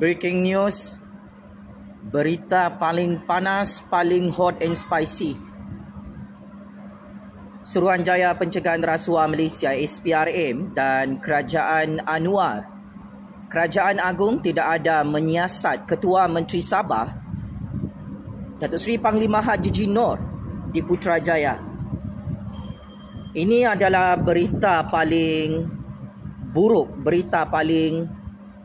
Breaking news, berita paling panas, paling hot and spicy. Suruhanjaya Pencegahan Rasuah Malaysia SPRM dan Kerajaan Anwar, Kerajaan Agung tidak ada menyiasat Ketua Menteri Sabah Datuk Seri Panglima Haji Jinor di Putrajaya. Ini adalah berita paling buruk, berita paling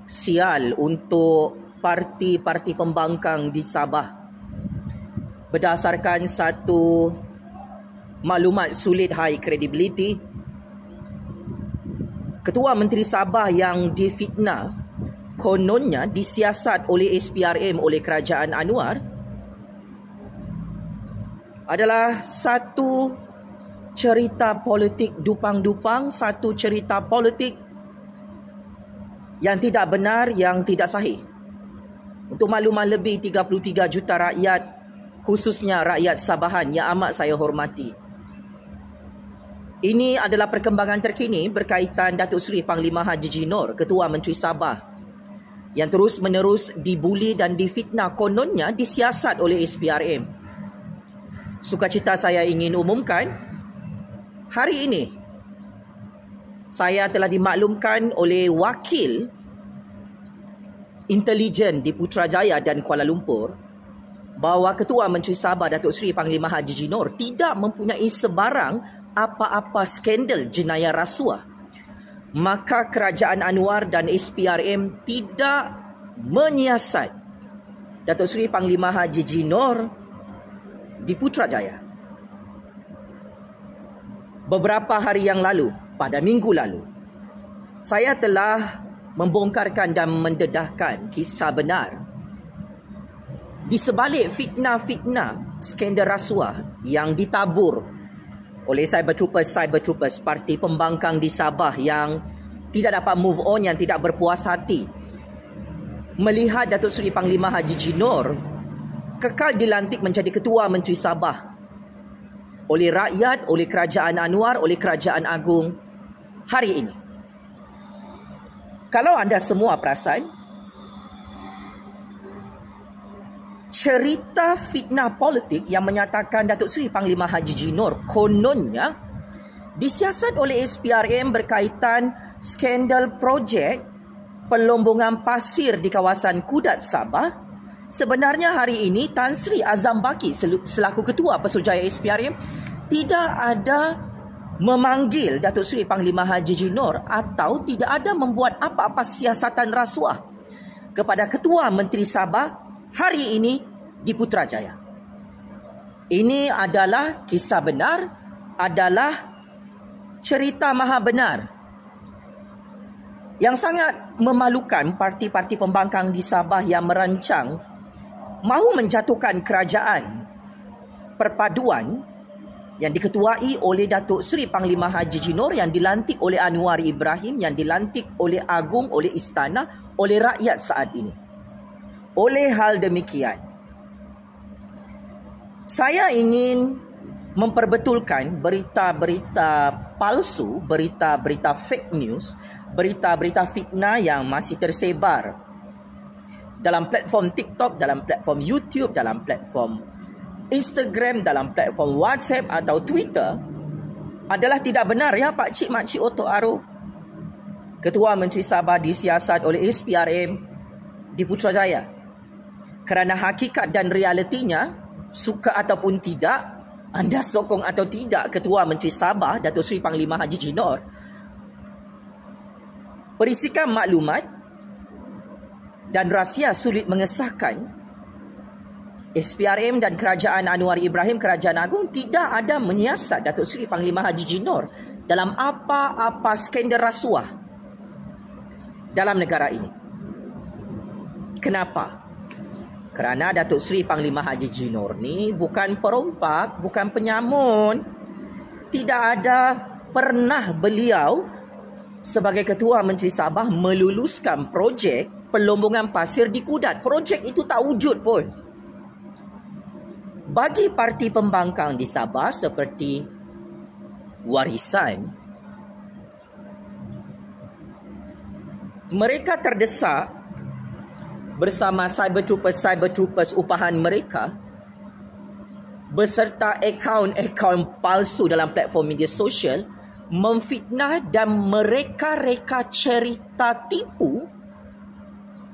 sial untuk parti-parti pembangkang di Sabah. Berdasarkan satu maklumat sulit high credibility, Ketua Menteri Sabah yang difitnah kononnya disiasat oleh SPRM, oleh Kerajaan Anwar, adalah satu cerita politik dupang-dupang, satu cerita politik yang tidak benar, yang tidak sahih. Untuk makluman lebih 33 juta rakyat, khususnya rakyat Sabahan yang amat saya hormati, ini adalah perkembangan terkini berkaitan Datuk Seri Panglima Haji Jinor, Ketua Menteri Sabah, yang terus-menerus dibuli dan difitnah, kononnya disiasat oleh SPRM. Sukacita saya ingin umumkan, hari ini saya telah dimaklumkan oleh wakil intelijen di Putrajaya dan Kuala Lumpur bahawa Ketua Menteri Sabah Datuk Seri Panglima Haji Jinor tidak mempunyai sebarang apa-apa skandal jenayah rasuah. Maka Kerajaan Anwar dan SPRM tidak menyiasat Datuk Seri Panglima Haji Jinor di Putrajaya. Beberapa hari yang lalu, pada minggu lalu, saya telah membongkarkan dan mendedahkan kisah benar di sebalik fitnah-fitnah skandal rasuah yang ditabur oleh cyber troopers parti pembangkang di Sabah yang tidak dapat move on, yang tidak berpuas hati melihat Datuk Seri Panglima Haji Jinor kekal dilantik menjadi Ketua Menteri Sabah oleh rakyat, oleh Kerajaan Anwar, oleh Kerajaan Agung hari ini. Kalau anda semua perasan, cerita fitnah politik yang menyatakan Datuk Seri Panglima Haji Jinor kononnya disiasat oleh SPRM berkaitan skandal projek pelombongan pasir di kawasan Kudat, Sabah, sebenarnya hari ini Tan Sri Azam Baki selaku Ketua Pesuruhjaya SPRM tidak ada memanggil Datuk Seri Panglima Haji Jinor atau tidak ada membuat apa-apa siasatan rasuah kepada Ketua Menteri Sabah hari ini di Putrajaya. Ini adalah kisah benar, adalah cerita maha benar yang sangat memalukan parti-parti pembangkang di Sabah yang merancang mahu menjatuhkan kerajaan perpaduan yang diketuai oleh Datuk Seri Panglima Haji Jinor, yang dilantik oleh Anwar Ibrahim, yang dilantik oleh Agung, oleh Istana, oleh rakyat saat ini. Oleh hal demikian, saya ingin memperbetulkan berita-berita palsu, berita-berita fake news, berita-berita fitnah yang masih tersebar dalam platform TikTok, dalam platform YouTube, dalam platform Instagram, dalam platform WhatsApp atau Twitter adalah tidak benar, ya Pak Cik Mak Cik Otok Aruf. Ketua Menteri Sabah disiasat oleh SPRM di Putrajaya. Kerana hakikat dan realitinya, suka ataupun tidak, anda sokong atau tidak Ketua Menteri Sabah Datuk Seri Panglima Haji Jinor, berisikan maklumat dan rahsia sulit mengesahkan, SPRM dan Kerajaan Anwar Ibrahim, Kerajaan Agung tidak ada menyiasat Datuk Seri Panglima Haji Jinor dalam apa-apa skandal rasuah dalam negara ini. Kenapa? Kerana Datuk Seri Panglima Haji Jinor ni bukan perompak, bukan penyamun. Tidak ada pernah beliau sebagai Ketua Menteri Sabah meluluskan projek pelombongan pasir di Kudat. Projek itu tak wujud pun. Bagi parti pembangkang di Sabah seperti Warisan, mereka terdesak bersama cyber troopers upahan mereka beserta akaun palsu dalam platform media sosial memfitnah dan mereka-reka cerita tipu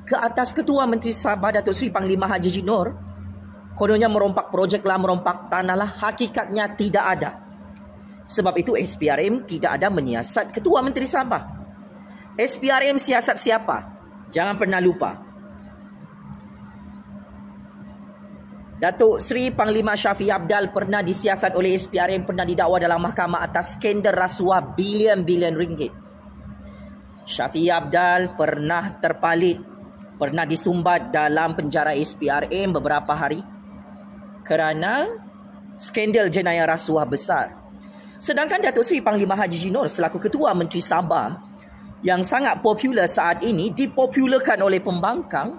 ke atas Ketua Menteri Sabah Datuk Seri Panglima Haji Haji Nur. Kononnya merompak projek lah, merompak tanah lah. Hakikatnya tidak ada. Sebab itu SPRM tidak ada menyiasat Ketua Menteri Sabah. SPRM siasat siapa? Jangan pernah lupa. Datuk Seri Panglima Shafie Apdal pernah disiasat oleh SPRM, pernah didakwa dalam mahkamah atas skandal rasuah bilion-bilion ringgit. Shafie Apdal pernah terpalit, pernah disumbat dalam penjara SPRM beberapa hari kerana skandal jenayah rasuah besar. Sedangkan Datuk Seri Panglima Haji Haji Nur selaku Ketua Menteri Sabah yang sangat popular saat ini, dipopularkan oleh pembangkang,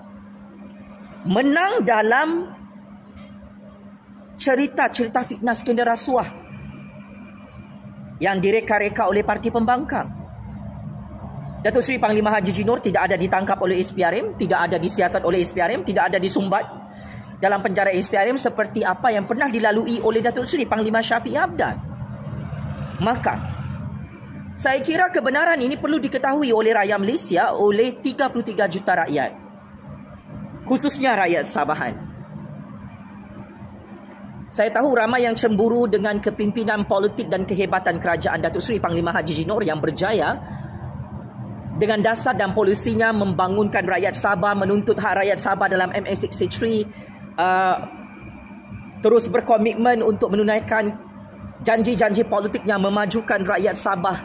menang dalam cerita-cerita fitnah skandal rasuah yang direka-reka oleh parti pembangkang. Datuk Seri Panglima Haji Haji Nur tidak ada ditangkap oleh SPRM, tidak ada disiasat oleh SPRM, tidak ada disumbat dalam penjara SPRM seperti apa yang pernah dilalui oleh Datuk Seri Panglima Shafie Apdal. Maka saya kira kebenaran ini perlu diketahui oleh rakyat Malaysia, oleh 33 juta rakyat, khususnya rakyat Sabahan. Saya tahu ramai yang cemburu dengan kepimpinan politik dan kehebatan kerajaan Datuk Seri Panglima Haji Haji Nur yang berjaya dengan dasar dan polisinya membangunkan rakyat Sabah, menuntut hak rakyat Sabah dalam MA63, terus berkomitmen untuk menunaikan janji-janji politiknya memajukan rakyat Sabah,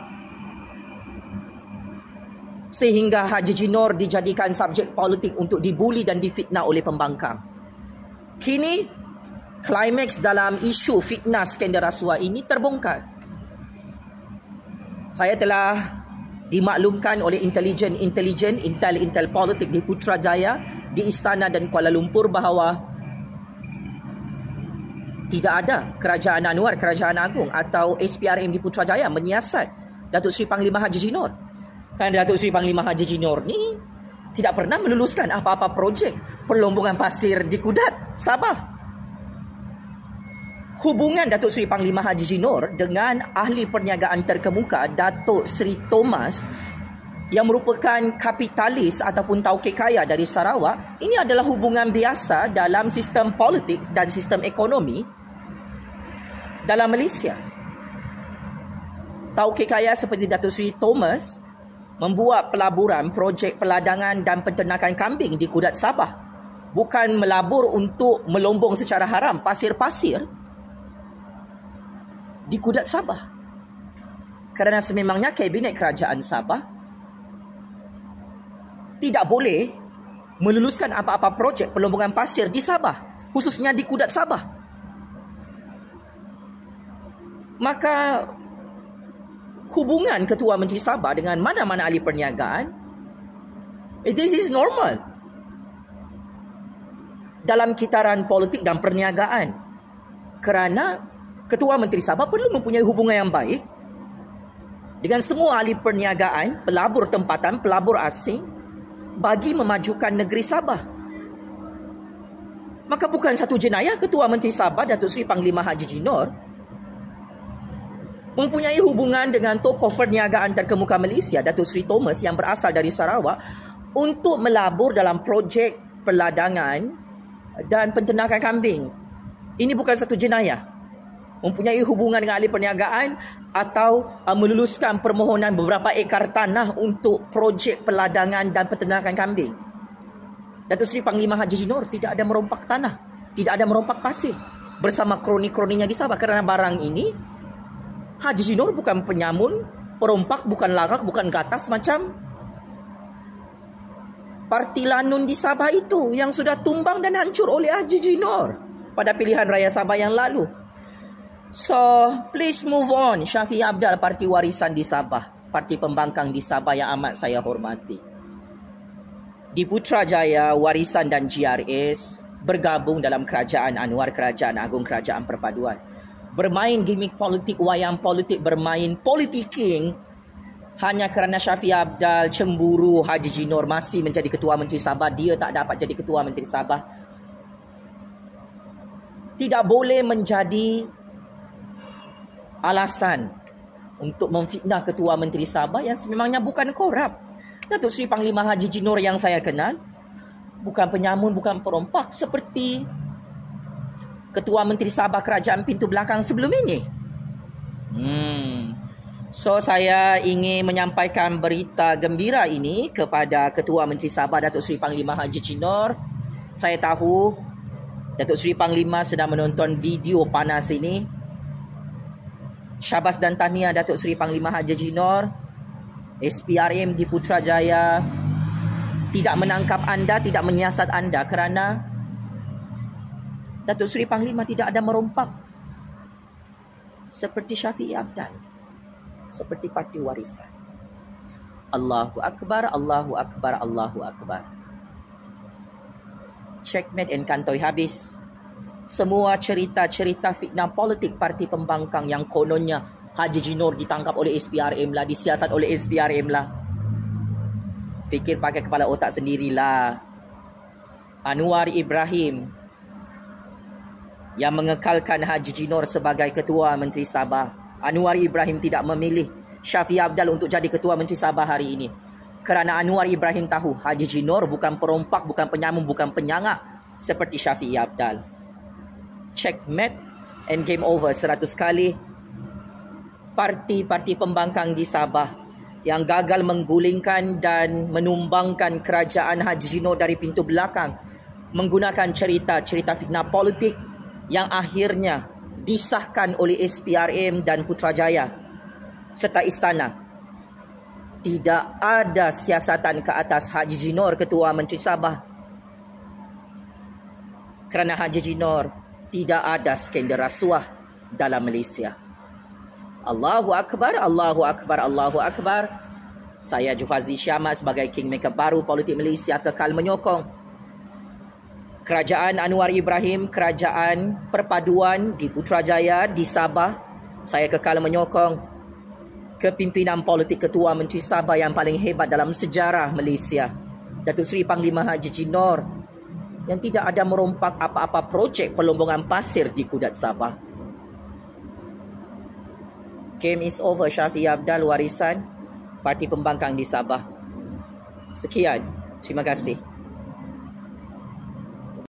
sehingga Haji Haji Nur dijadikan subjek politik untuk dibuli dan difitnah oleh pembangkang. Kini klimaks dalam isu fitnah skandal rasuah ini terbongkar. Saya telah dimaklumkan oleh intel politik di Putrajaya, di Istana dan Kuala Lumpur bahawa tidak ada Kerajaan Anwar, Kerajaan Agung atau SPRM di Putrajaya menyiasat Datuk Seri Panglima Haji Haji Nur. Kerana Datuk Seri Panglima Haji Haji Nur ni tidak pernah meluluskan apa-apa projek perlombongan pasir di Kudat, Sabah. Hubungan Datuk Seri Panglima Haji Haji Nur dengan ahli perniagaan terkemuka Datuk Seri Thomas yang merupakan kapitalis ataupun tauke kaya dari Sarawak, ini adalah hubungan biasa dalam sistem politik dan sistem ekonomi dalam Malaysia. Tauke kaya seperti Datuk Seri Thomas membuat pelaburan, projek peladangan dan penternakan kambing di Kudat, Sabah. Bukan melabur untuk melombong secara haram pasir-pasir di Kudat, Sabah. Kerana sememangnya Kabinet Kerajaan Sabah tidak boleh meluluskan apa-apa projek perlombongan pasir di Sabah, khususnya di Kudat, Sabah. Maka hubungan Ketua Menteri Sabah dengan mana-mana ahli perniagaan, this is normal dalam kitaran politik dan perniagaan. Kerana Ketua Menteri Sabah perlu mempunyai hubungan yang baik dengan semua ahli perniagaan, pelabur tempatan, pelabur asing bagi memajukan negeri Sabah. Maka bukan satu jenayah Ketua Menteri Sabah Datuk Seri Panglima Haji Haji Nur mempunyai hubungan dengan tokoh perniagaan terkemuka Malaysia Datuk Seri Thomas yang berasal dari Sarawak untuk melabur dalam projek peladangan dan penternakan kambing. Ini bukan satu jenayah. Mempunyai hubungan dengan ahli perniagaan atau meluluskan permohonan beberapa ekar tanah untuk projek peladangan dan penternakan kambing. Datuk Seri Panglima Haji Haji Nur tidak ada merompak tanah, tidak ada merompak pasir bersama kroni-kroninya di Sabah. Kerana barang ini Haji Haji Nur bukan penyamun, perompak, bukan larak, bukan gatas macam Parti Lanun di Sabah itu yang sudah tumbang dan hancur oleh Haji Haji Nur pada pilihan raya Sabah yang lalu. So, please move on. Shafie Apdal, parti warisan di Sabah, parti pembangkang di Sabah yang amat saya hormati. Di Putrajaya, Warisan dan GRS bergabung dalam Kerajaan Anwar, Kerajaan Agung, Kerajaan Perpaduan. Bermain gimmick politik, wayang politik, bermain politiking hanya kerana Shafie Apdal cemburu Haji Jinor masih menjadi Ketua Menteri Sabah, dia tak dapat jadi Ketua Menteri Sabah. Tidak boleh menjadi alasan untuk memfitnah Ketua Menteri Sabah yang sememangnya bukan korup. Datuk Seri Panglima Haji Jinor yang saya kenal bukan penyamun, bukan perompak seperti Ketua Menteri Sabah Kerajaan Pintu Belakang sebelum ini. So saya ingin menyampaikan berita gembira ini kepada Ketua Menteri Sabah Datuk Seri Panglima Haji Jinor. Saya tahu Datuk Seri Panglima sedang menonton video panas ini. Syabas dan tahniah Datuk Seri Panglima Haji Jinor. SPRM di Putrajaya tidak menangkap anda, tidak menyiasat anda kerana Datuk Seri Panglima tidak ada merompak seperti Shafie Apdal, seperti Parti Warisan. Allahu Akbar, Allahu Akbar, Allahu Akbar. Checkmate and kantoi habis. Semua cerita-cerita fitnah politik Parti Pembangkang yang kononnya Haji Jinor ditangkap oleh SPRM lah, disiasat oleh SPRM lah. Fikir pakai kepala otak sendirilah. Anwar Ibrahim yang mengekalkan Haji Jinor sebagai Ketua Menteri Sabah. Anwar Ibrahim tidak memilih Shafie Apdal untuk jadi Ketua Menteri Sabah hari ini. Kerana Anwar Ibrahim tahu Haji Jinor bukan perompak, bukan penyamun, bukan penyangak seperti Shafie Apdal. Checkmate and game over 100 kali. Parti-parti pembangkang di Sabah yang gagal menggulingkan dan menumbangkan kerajaan Haji Jinor dari pintu belakang menggunakan cerita-cerita fitnah politik yang akhirnya disahkan oleh SPRM dan Putrajaya serta istana. Tidak ada siasatan ke atas Haji Jinor Ketua Menteri Sabah. Kerana Haji Jinor tidak ada skandal rasuah dalam Malaysia. Allahu Akbar, Allahu Akbar, Allahu Akbar. Saya Jufazli Syahmat sebagai Kingmaker baru politik Malaysia kekal menyokong Kerajaan Anwar Ibrahim, Kerajaan Perpaduan di Putrajaya, di Sabah. Saya kekal menyokong kepimpinan politik Ketua Menteri Sabah yang paling hebat dalam sejarah Malaysia, Datuk Seri Panglima Haji Jinor, yang tidak ada merompak apa-apa projek pelombongan pasir di Kudat Sabah. Game is over. Shafie Apdal Warisan Parti Pembangkang di Sabah. Sekian. Terima kasih.